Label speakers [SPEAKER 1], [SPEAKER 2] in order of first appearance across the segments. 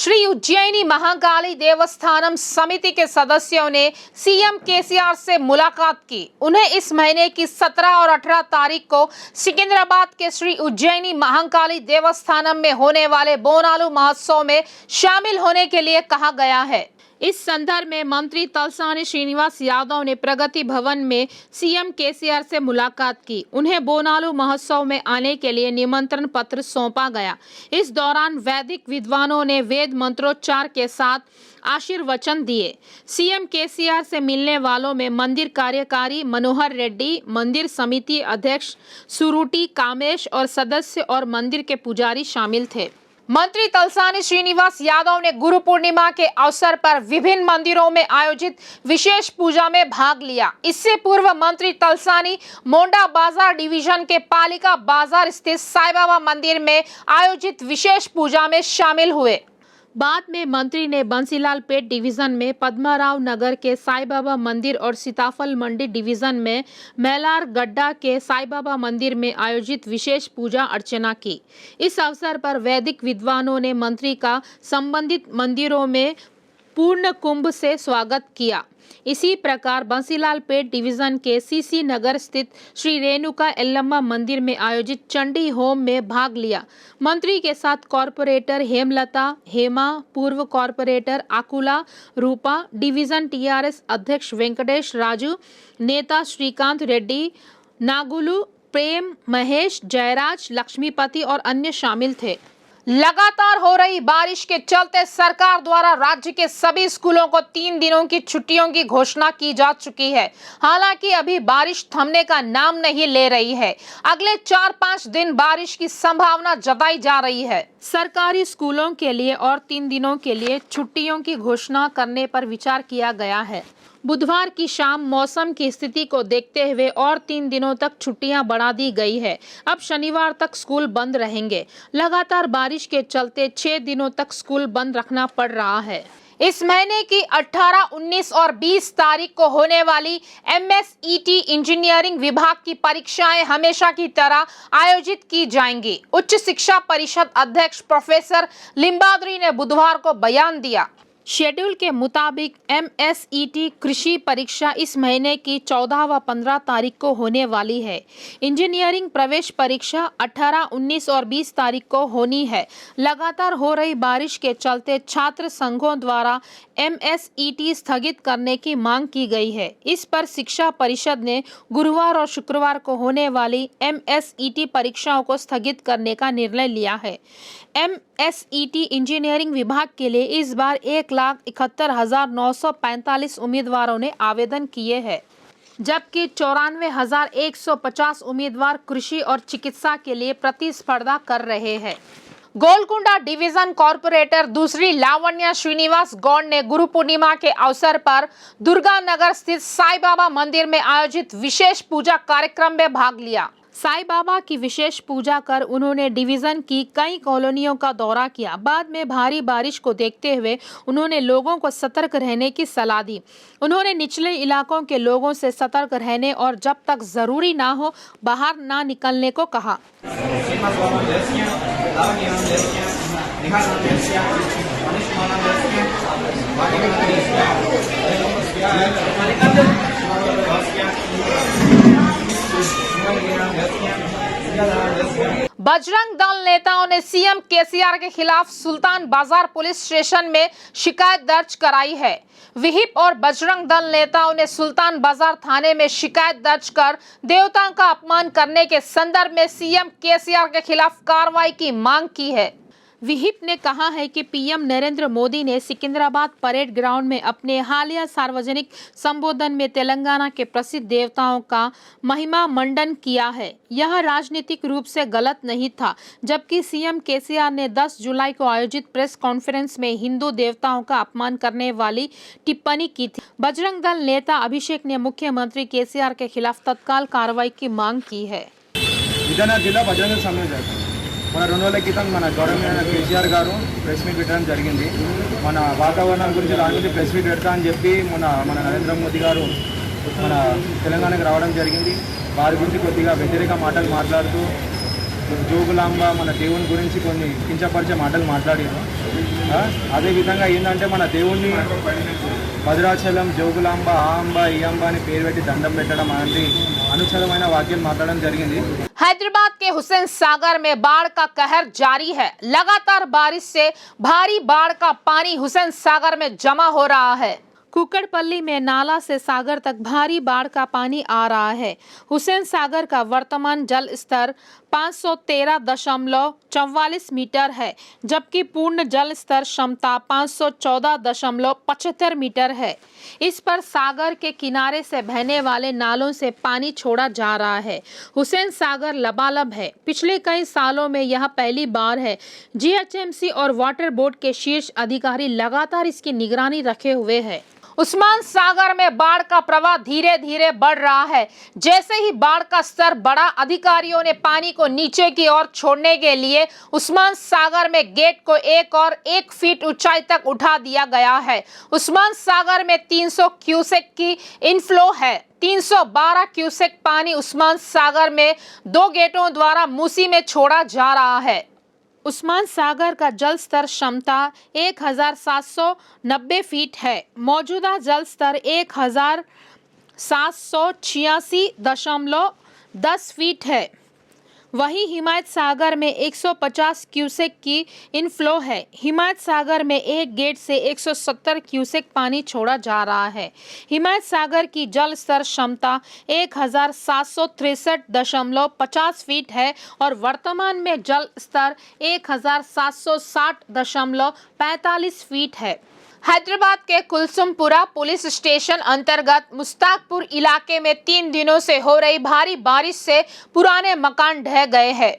[SPEAKER 1] श्री उज्जैनी महाकाली देवस्थानम समिति के सदस्यों ने सीएम केसीआर से मुलाकात की। उन्हें इस महीने की 17 और 18 तारीख को सिकंदराबाद के श्री उज्जैनी महाकाली देवस्थानम में होने वाले बोनालू महोत्सव में शामिल होने के लिए कहा गया है। इस संदर्भ में मंत्री तलसानी श्रीनिवास यादव ने प्रगति भवन में सीएम केसीआर से मुलाकात की। उन्हें बोनालू महोत्सव में आने के लिए निमंत्रण पत्र सौंपा गया। इस दौरान वैदिक विद्वानों ने वेद मंत्रोच्चार के साथ आशीर्वचन दिए। सीएम केसीआर से मिलने वालों में मंदिर कार्यकारी मनोहर रेड्डी, मंदिर समिति अध्यक्ष सुरुटी कामेश और सदस्य और मंदिर के पुजारी शामिल थे। मंत्री तलसानी श्रीनिवास यादव ने गुरु पूर्णिमा के अवसर पर विभिन्न मंदिरों में आयोजित विशेष पूजा में भाग लिया। इससे पूर्व मंत्री तलसानी मोंडा बाजार डिवीजन के पालिका बाजार स्थित साईं बाबा मंदिर में आयोजित विशेष पूजा में शामिल हुए। बाद में मंत्री ने बंसीलाल पेट डिवीजन में पद्माराव नगर के साईं बाबा मंदिर और सीताफल मंडी डिवीजन में मैलार गड्ढा के साईं बाबा मंदिर में आयोजित विशेष पूजा अर्चना की। इस अवसर पर वैदिक विद्वानों ने मंत्री का संबंधित मंदिरों में पूर्ण कुंभ से स्वागत किया। इसी प्रकार बंसीलाल पेट डिवीजन के सीसी नगर स्थित श्री रेणुका एल्लम्मा मंदिर में आयोजित चंडी होम में भाग लिया। मंत्री के साथ कॉरपोरेटर हेमलता, हेमा, पूर्व कॉरपोरेटर आकुला, रूपा, डिवीजन टीआरएस अध्यक्ष वेंकटेश राजू, नेता श्रीकांत रेड्डी, नागुलू, प्रेम, महेश, जयराज, लक्ष्मीपति और अन्य शामिल थे। लगातार हो रही बारिश के चलते सरकार द्वारा राज्य के सभी स्कूलों को 3 दिनों की छुट्टियों की घोषणा की जा चुकी है। हालांकि अभी बारिश थमने का नाम नहीं ले रही है। अगले 4-5 दिन बारिश की संभावना जताई जा रही है। सरकारी स्कूलों के लिए और 3 दिनों के लिए छुट्टियों की घोषणा करने पर विचार किया गया है। बुधवार की शाम मौसम की स्थिति को देखते हुए और 3 दिनों तक छुट्टियां बढ़ा दी गई है। अब शनिवार तक स्कूल बंद रहेंगे। लगातार बारिश के चलते 6 दिनों तक स्कूल बंद रखना पड़ रहा है। इस महीने की 18, 19 और 20 तारीख को होने वाली एमएसईटी इंजीनियरिंग विभाग की परीक्षाएं हमेशा की तरह आयोजित की जाएंगी। उच्च शिक्षा परिषद अध्यक्ष प्रोफेसर लिम्बाद्री ने बुधवार को बयान दिया। शेड्यूल के मुताबिक एमएसईटी कृषि परीक्षा इस महीने की 14 व 15 तारीख को होने वाली है। इंजीनियरिंग प्रवेश परीक्षा 18, 19 और 20 तारीख को होनी है। लगातार हो रही बारिश के चलते छात्र संघों द्वारा एमएसईटी स्थगित करने की मांग की गई है। इस पर शिक्षा परिषद ने गुरुवार और शुक्रवार को होने वाली एमएसईटी परीक्षाओं को स्थगित करने का निर्णय लिया है। एमएसईटी इंजीनियरिंग विभाग के लिए इस बार 1,71,945 उम्मीदवारों ने आवेदन किए हैं, जबकि 94,150 उम्मीदवार कृषि और चिकित्सा के लिए प्रतिस्पर्धा कर रहे हैं। गोलकुंडा डिवीजन कॉरपोरेटर दूसरी लावण्या श्रीनिवास गौड़ ने गुरु पूर्णिमा के अवसर पर दुर्गा नगर स्थित साईं बाबा मंदिर में आयोजित विशेष पूजा कार्यक्रम में भाग लिया। साईं बाबा की विशेष पूजा कर उन्होंने डिवीजन की कई कॉलोनियों का दौरा किया। बाद में भारी बारिश को देखते हुए उन्होंने लोगों को सतर्क रहने की सलाह दी। उन्होंने निचले इलाकों के लोगों से सतर्क रहने और जब तक जरूरी ना हो बाहर ना निकलने को कहा। बजरंग दल नेताओं ने सीएम केसीआर के खिलाफ सुल्तान बाजार पुलिस स्टेशन में शिकायत दर्ज कराई है। विहिप और बजरंग दल नेताओं ने सुल्तान बाजार थाने में शिकायत दर्ज कर देवताओं का अपमान करने के संदर्भ में सीएम केसीआर के खिलाफ कार्रवाई की मांग की है। विहिप ने कहा है कि पीएम नरेंद्र मोदी ने सिकंदराबाद परेड ग्राउंड में अपने हालिया सार्वजनिक संबोधन में तेलंगाना के प्रसिद्ध देवताओं का महिमा मंडन किया है। यह राजनीतिक रूप से गलत नहीं था, जबकि सीएम केसीआर ने 10 जुलाई को आयोजित प्रेस कॉन्फ्रेंस में हिंदू देवताओं का अपमान करने वाली टिप्पणी की थी। बजरंग दल नेता अभिषेक ने मुख्यमंत्री केसीआर के खिलाफ तत्काल कार्रवाई की मांग की है।
[SPEAKER 2] మన 2 రోజుల క్రితం మన గవర్నమెంట్ కేసీఆర్ గారు ప్రెస్ మీట్ పెట్టడం జరిగింది। మన వాతావరణం గురించి దాని గురించి ప్రెస్ మీట్ పెడతా అని చెప్పి మన నరేంద్ర మోదీ గారు మన తెలంగాణకు రావడం జరిగింది। వారి గురించి కొద్దిగా వ్యతిరేక మాటలు మాట్లాడుతూ జోగులాంబ మన దేవుని గురించి కొన్ని కించపరిచే మాటలు మాట్లాడారు. అదేవిధంగా ఏంటంటే మన దేవుణ్ణి భద్రాచలం, జోగులాంబ, ఆ అంబ, ఈ అంబ అని పేరు పెట్టి దండం పెట్టడం అలాంటి అనుచితమైన వాక్యాలు మాట్లాడడం జరిగింది.
[SPEAKER 1] हैदराबाद के हुसैन सागर में बाढ़ का कहर जारी है। लगातार बारिश से भारी बाढ़ का पानी हुसैन सागर में जमा हो रहा है। कुकड़पल्ली में नाला से सागर तक भारी बाढ़ का पानी आ रहा है। हुसैन सागर का वर्तमान जल स्तर 513.44 मीटर है, जबकि पूर्ण जल स्तर क्षमता 514.75 मीटर है। इस पर सागर के किनारे से बहने वाले नालों से पानी छोड़ा जा रहा है। हुसैन सागर लबालब है। पिछले कई सालों में यह पहली बार है। जीएचएमसी और वाटर बोर्ड के शीर्ष अधिकारी लगातार इसकी निगरानी रखे हुए हैं। उस्मान सागर में बाढ़ का प्रवाह धीरे धीरे बढ़ रहा है। जैसे ही बाढ़ का स्तर बढ़ा, अधिकारियों ने पानी को नीचे की ओर छोड़ने के लिए उस्मान सागर में गेट को 1 फीट ऊंचाई तक उठा दिया गया है। उस्मान सागर में 300 क्यूसेक की इनफ्लो है। 312 क्यूसेक पानी उस्मान सागर में 2 गेटों द्वारा मूसी में छोड़ा जा रहा है। उस्मान सागर का जल स्तर क्षमता 1790 फीट है। मौजूदा जल स्तर 1786.10 फीट है। वहीं हिमायत सागर में 150 क्यूसेक की इनफ्लो है। हिमायत सागर में एक गेट से 170 क्यूसेक पानी छोड़ा जा रहा है। हिमायत सागर की जल स्तर क्षमता 1763.50 फीट है और वर्तमान में जल स्तर 1760.45 फीट है। हैदराबाद के कुलसुमपुरा पुलिस स्टेशन अंतर्गत मुस्ताकपुर इलाके में 3 दिनों से हो रही भारी बारिश से पुराने मकान ढह गए हैं।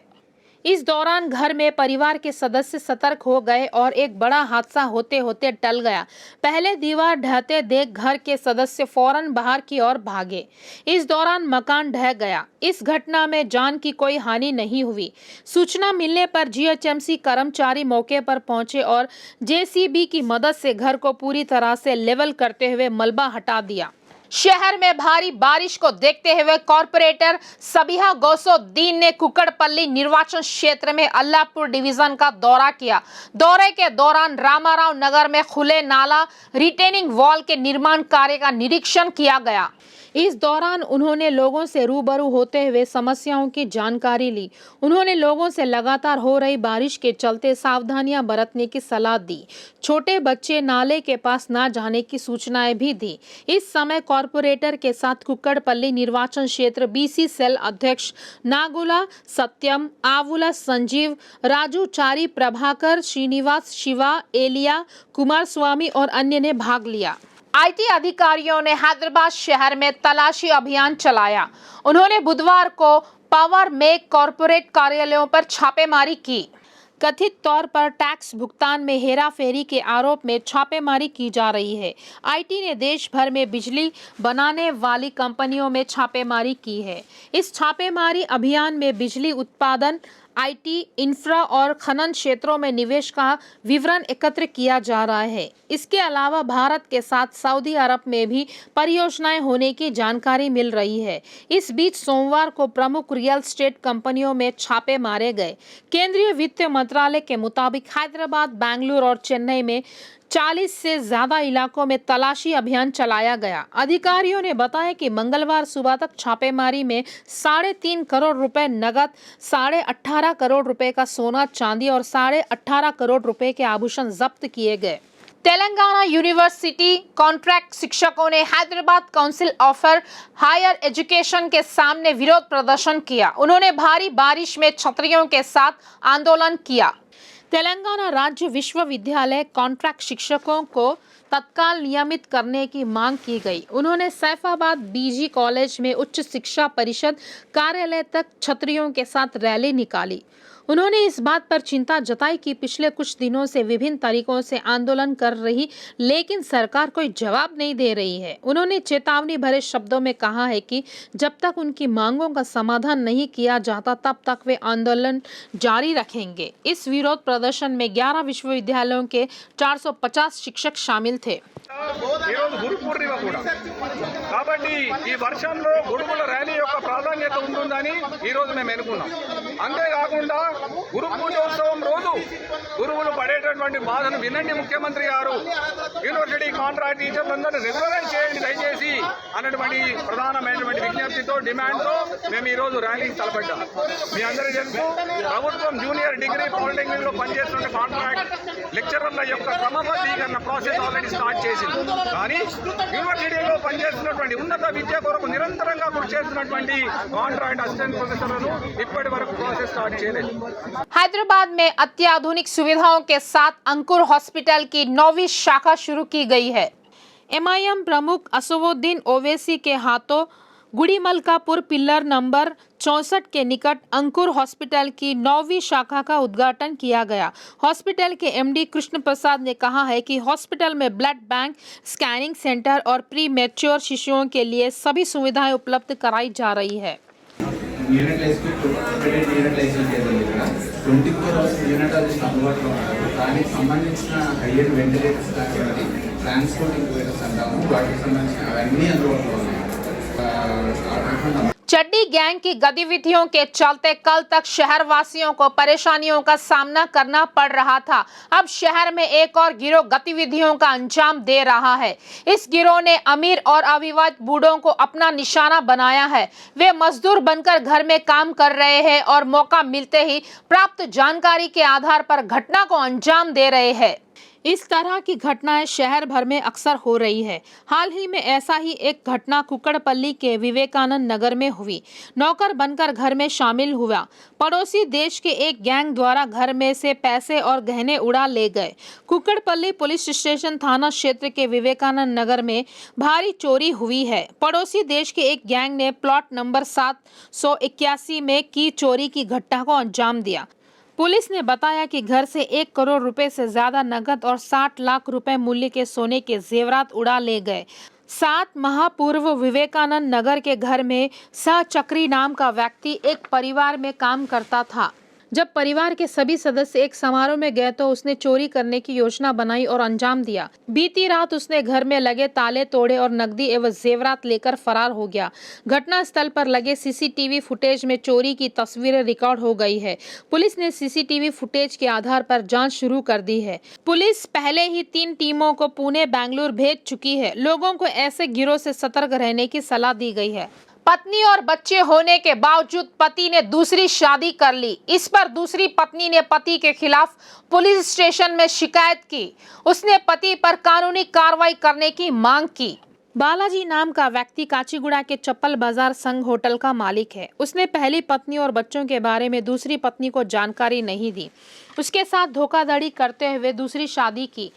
[SPEAKER 1] इस दौरान घर में परिवार के सदस्य सतर्क हो गए और एक बड़ा हादसा होते होते टल गया। पहले दीवार ढहते देख घर के सदस्य फौरन बाहर की ओर भागे। इस दौरान मकान ढह गया। इस घटना में जान की कोई हानि नहीं हुई। सूचना मिलने पर जीएचएमसी कर्मचारी मौके पर पहुंचे और जेसीबी की मदद से घर को पूरी तरह से लेवल करते हुए मलबा हटा दिया। शहर में भारी बारिश को देखते हुए कॉरपोरेटर सबिहा गौसुद्दीन ने कुकड़पल्ली निर्वाचन क्षेत्र में अल्लाहपुर डिवीजन का दौरा किया। दौरे के दौरान रामाराव नगर में खुले नाला रिटेनिंग वॉल के निर्माण कार्य का निरीक्षण किया गया। इस दौरान उन्होंने लोगों से रूबरू होते हुए समस्याओं की जानकारी ली। उन्होंने लोगों से लगातार हो रही बारिश के चलते सावधानियां बरतने की सलाह दी। छोटे बच्चे नाले के पास ना जाने की सूचनाएं भी दी। इस समय कॉरपोरेटर के साथ कुक्कड़पल्ली निर्वाचन क्षेत्र बीसी सेल अध्यक्ष नागुला सत्यम, आबुला संजीव, राजू चारी, प्रभाकर, श्रीनिवास, शिवा, एलिया, कुमार स्वामी और अन्य ने भाग लिया। आईटी अधिकारियों ने हैदराबाद शहर में तलाशी अभियान चलाया। उन्होंने बुधवार को पावर मेक कॉरपोरेट कार्यालयों पर छापेमारी की। कथित तौर पर टैक्स भुगतान में हेराफेरी के आरोप में छापेमारी की जा रही है। आईटी ने देश भर में बिजली बनाने वाली कंपनियों में छापेमारी की है। इस छापेमारी अभियान में बिजली उत्पादन, आईटी, इंफ्रा और खनन क्षेत्रों में निवेश का विवरण एकत्र किया जा रहा है। इसके अलावा भारत के साथ सऊदी अरब में भी परियोजनाएं होने की जानकारी मिल रही है। इस बीच सोमवार को प्रमुख रियल एस्टेट कंपनियों में छापे मारे गए। केंद्रीय वित्त मंत्रालय के मुताबिक हैदराबाद, बेंगलुरु और चेन्नई में 40 से ज्यादा इलाकों में तलाशी अभियान चलाया गया। अधिकारियों ने बताया कि मंगलवार सुबह तक छापेमारी में 3.5 करोड़ रुपए नगद, 18.5 करोड़ रुपए का सोना चांदी और 18.5 करोड़ रुपए के आभूषण जब्त किए गए। तेलंगाना यूनिवर्सिटी कॉन्ट्रैक्ट शिक्षकों ने Hyderabad council offer higher education के सामने विरोध प्रदर्शन किया। उन्होंने भारी बारिश में छतरियों के साथ आंदोलन किया। तेलंगाना राज्य विश्वविद्यालय कॉन्ट्रैक्ट शिक्षकों को तत्काल नियमित करने की मांग की गई। उन्होंने सैफाबाद बीजी कॉलेज में उच्च शिक्षा परिषद कार्यालय तक छतरियों के साथ रैली निकाली। उन्होंने इस बात पर चिंता जताई कि पिछले कुछ दिनों से विभिन्न तरीकों से आंदोलन कर रही लेकिन सरकार कोई जवाब नहीं दे रही है। उन्होंने चेतावनी भरे शब्दों में कहा है कि जब तक उनकी मांगों का समाधान नहीं किया जाता तब तक वे आंदोलन जारी रखेंगे। इस विरोध प्रदर्शन में 11 विश्वविद्यालयों के 450 शिक्षक शामिल थे।
[SPEAKER 3] ఈరోజు గురు పూర్ణిమ కూడా కాబట్టి ఈ వర్షంలో గురువుల ర్యాలీ యొక్క ప్రాధాన్యత ఉంటుందని ఈరోజు మేము ఎన్నుకున్నాం. అంతేకాకుండా గురు పూజోత్సవం రోజు గురువులు పడేటటువంటి బాధను వినండి ముఖ్యమంత్రి గారు, యూనివర్సిటీ కాంట్రాక్ట్ టీచర్లందరినీ రెగ్యులరైజ్ చేయండి దయచేసి అన్నటువంటి ప్రధానమైనటువంటి విజ్ఞప్తితో డిమాండ్తో మేము ఈరోజు ర్యాలీకి తలపెట్టాం. మీ అందరికీ తెలుసు, ప్రభుత్వం జూనియర్ డిగ్రీ పాలిటెక్నిక్లో పనిచేస్తున్న కాంట్రాక్ట్ లెక్చరర్ల యొక్క క్రమబద్ధీకరణ ప్రాసెస్ ఆల్రెడీ స్టార్ట్ చేసింది. కానీ యూనివర్సిటీలో పనిచేస్తున్నటువంటి ఉన్నత విద్య కొరకు నిరంతరంగా కృషి చేస్తున్నటువంటి కాంట్రాక్ట్ అసిస్టెంట్ ప్రొఫెసర్లను ఇప్పటి వరకు ప్రాసెస్ స్టార్ట్ చేయలేదు.
[SPEAKER 1] हैदराबाद में अत्याधुनिक सुविधाओं के साथ अंकुर हॉस्पिटल की 9वीं शाखा शुरू की गई है। एमआईएम प्रमुख असदुद्दीन ओवैसी के हाथों गुड़ीमलकापुर पिल्लर नंबर 64 के निकट अंकुर हॉस्पिटल की 9वीं शाखा का उद्घाटन किया गया। हॉस्पिटल के एमडी कृष्ण प्रसाद ने कहा है कि हॉस्पिटल में ब्लड बैंक, स्कैनिंग सेंटर और प्री मैच्योर शिशुओं के लिए सभी सुविधाएं उपलब्ध कराई जा रही है।
[SPEAKER 4] యూనిట్ లైసెన్స్ చేయడం ఇక్కడ 24 అవర్స్ యూనిటాలజిస్ట్ అందుబాటులో ఉన్నారు. దానికి సంబంధించిన హైయర్ వెంటిలేటర్స్ కానివ్వండి, ట్రాన్స్పోర్ట్ ఇంక్యుబేటర్స్ అంటాము, వాటికి సంబంధించిన అవన్నీ అందుబాటులో ఉన్నాయి.
[SPEAKER 1] चड्डी गैंग की गतिविधियों के चलते कल तक शहर वासियों को परेशानियों का सामना करना पड़ रहा था। अब शहर में एक और गिरोह गतिविधियों का अंजाम दे रहा है। इस गिरोह ने अमीर और अविवाहित बूढ़ों को अपना निशाना बनाया है। वे मजदूर बनकर घर में काम कर रहे हैं और मौका मिलते ही प्राप्त जानकारी के आधार पर घटना को अंजाम दे रहे हैं। इस तरह की घटनाएं शहर भर में अक्सर हो रही है। हाल ही में ऐसा ही एक घटना कुक्कड़पल्ली के विवेकानंद नगर में हुई। नौकर बनकर घर में शामिल हुआ पड़ोसी देश के एक गैंग द्वारा घर में से पैसे और गहने उड़ा ले गए। कुक्कड़पल्ली पुलिस स्टेशन थाना क्षेत्र के विवेकानंद नगर में भारी चोरी हुई है। पड़ोसी देश के एक गैंग ने प्लॉट नंबर 781 में की चोरी की घटना को अंजाम दिया। पुलिस ने बताया कि घर से 1 करोड़ रुपए से ज्यादा नकद और 60 लाख रुपए मूल्य के सोने के जेवरात उड़ा ले गए। 7 माह पूर्व विवेकानंद नगर के घर में सहचक्री नाम का व्यक्ति एक परिवार में काम करता था। जब परिवार के सभी सदस्य एक समारोह में गए तो उसने चोरी करने की योजना बनाई और अंजाम दिया। बीती रात उसने घर में लगे ताले तोड़े और नकदी एवं जेवरात लेकर फरार हो गया। घटना स्थल पर लगे सीसीटीवी फुटेज में चोरी की तस्वीरें रिकॉर्ड हो गई है। पुलिस ने सीसीटीवी फुटेज के आधार पर जांच शुरू कर दी है। पुलिस पहले ही 3 टीमों को पुणे, बेंगलुरु भेज चुकी है। लोगों को ऐसे गिरोह से सतर्क रहने की सलाह दी गई है। पत्नी और बच्चे होने के बावजूद पति ने दूसरी शादी कर ली। इस पर दूसरी पत्नी ने पति के खिलाफ पुलिस स्टेशन में शिकायत की। उसने पति पर कानूनी कार्रवाई करने की मांग की। बालाजी नाम का व्यक्ति काचीगुड़ा के चप्पल बाजार संघ होटल का मालिक है। उसने पहली पत्नी और बच्चों के बारे में दूसरी पत्नी को जानकारी नहीं दी। उसके साथ धोखाधड़ी करते हुए दूसरी शादी की।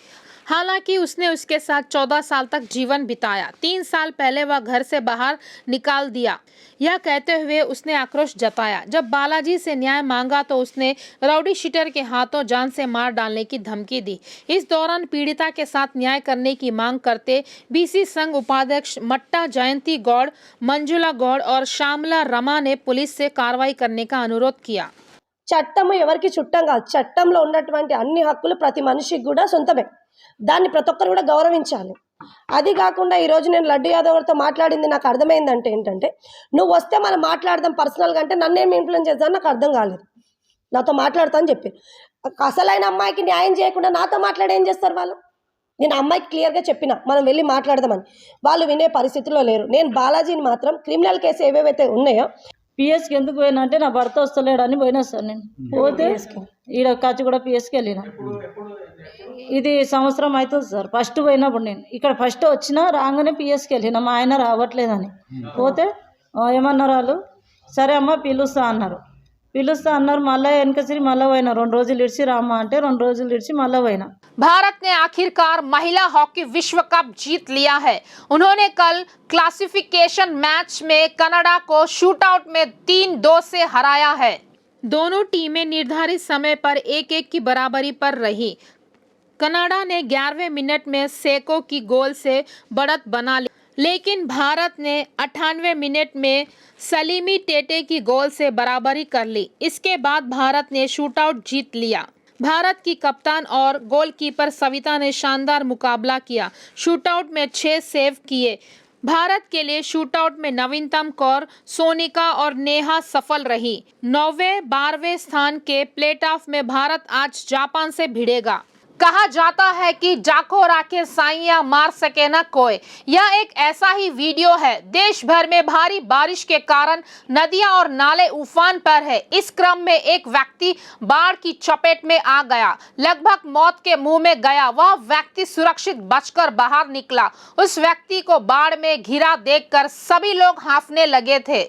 [SPEAKER 1] हालांकि उसने उसके साथ 14 साल तक जीवन बिताया। 3 साल पहले वह घर से बाहर निकाल दिया, यह कहते हुए उसने आक्रोश जताया। जब बालाजी से न्याय मांगा तो उसने राउडी शीटर के हाथों जान से मार डालने की धमकी दी। इस दौरान पीड़िता के साथ न्याय करने की मांग करते बीसी संघ उपाध्यक्ष मट्टा जयंती गौड़, मंजुला गौड़ और श्यामला रमा ने पुलिस से कार्रवाई करने का अनुरोध किया।
[SPEAKER 5] చట్టం ఎవరికి చుట్టం కాదు. చట్టంలో ఉన్నటువంటి అన్ని హక్కులు ప్రతి మనిషికి కూడా సొంతమే. దాన్ని ప్రతి ఒక్కరు కూడా గౌరవించాలి. అది కాకుండా ఈరోజు నేను లడ్డు యాదవ్ గారితో మాట్లాడింది నాకు అర్థమైందంటే ఏంటంటే, నువ్వు వస్తే మనం మాట్లాడదాం పర్సనల్గా అంటే నన్నేం ఇన్ఫ్లుయెన్స్ చేద్దాం నాకు అర్థం కాలేదు. నాతో మాట్లాడతా అని చెప్పి అసలైన అమ్మాయికి న్యాయం చేయకుండా నాతో మాట్లాడి ఏం చేస్తారు వాళ్ళు? నేను అమ్మాయికి క్లియర్గా చెప్పిన మనం వెళ్ళి మాట్లాడదామని. వాళ్ళు వినే పరిస్థితిలో లేరు. నేను బాలాజీని మాత్రం క్రిమినల్ కేసు ఏవేవైతే ఉన్నాయో
[SPEAKER 6] పిఎస్కి ఎందుకు పోయినా అంటే నా భర్త వస్తలేడని పోయినా సార్. నేను పోతే ఈడ కాచిగూడ పిఎస్కి వెళ్ళిన. ఇది సంవత్సరం అవుతుంది సార్. ఫస్ట్ పోయినప్పుడు నేను ఇక్కడ ఫస్ట్ వచ్చినా రాగానే పిఎస్కి వెళ్ళిన. మా ఆయన రావట్లేదని పోతే ఏమన్నారు వాళ్ళు, సరే అమ్మ పిలుస్తా అన్నారు. మళ్ళీ వెనకసిరి మళ్ళీ పోయినా. 2 రోజులు ఇడిచి రామ్మా అంటే 2 రోజులు ఇడిచి మళ్ళీ పోయినా.
[SPEAKER 1] भारत ने आखिरकार महिला हॉकी विश्व कप जीत लिया है। उन्होंने कल क्लासिफिकेशन मैच में कनाडा को शूटआउट में 3-2 से हराया है। दोनों टीमें निर्धारित समय पर 1-1 की बराबरी पर रही। कनाडा ने 11वें मिनट में सेको की गोल से बढ़त बना ली, लेकिन भारत ने 98वें मिनट में सलीमी टेटे की गोल से बराबरी कर ली। इसके बाद भारत ने शूटआउट जीत लिया। भारत की कप्तान और गोलकीपर सविता ने शानदार मुकाबला किया। शूटआउट में 6 सेव किए। भारत के लिए शूटआउट में नवीनतम कौर, सोनिका और नेहा सफल रही। 9वें 12वें स्थान के प्लेट ऑफ में भारत आज जापान से भिड़ेगा। कहा जाता है कि जाको राखे साइया मार सके न कोई। यह एक ऐसा ही वीडियो है। देश भर में भारी बारिश के कारण नदियां और नाले उफान पर है। इस क्रम में एक व्यक्ति बाढ़ की चपेट में आ गया, लगभग मौत के मुंह में गया। वह व्यक्ति सुरक्षित बचकर बाहर निकला। उस व्यक्ति को बाढ़ में घिरा देखकर सभी लोग हांफने लगे थे।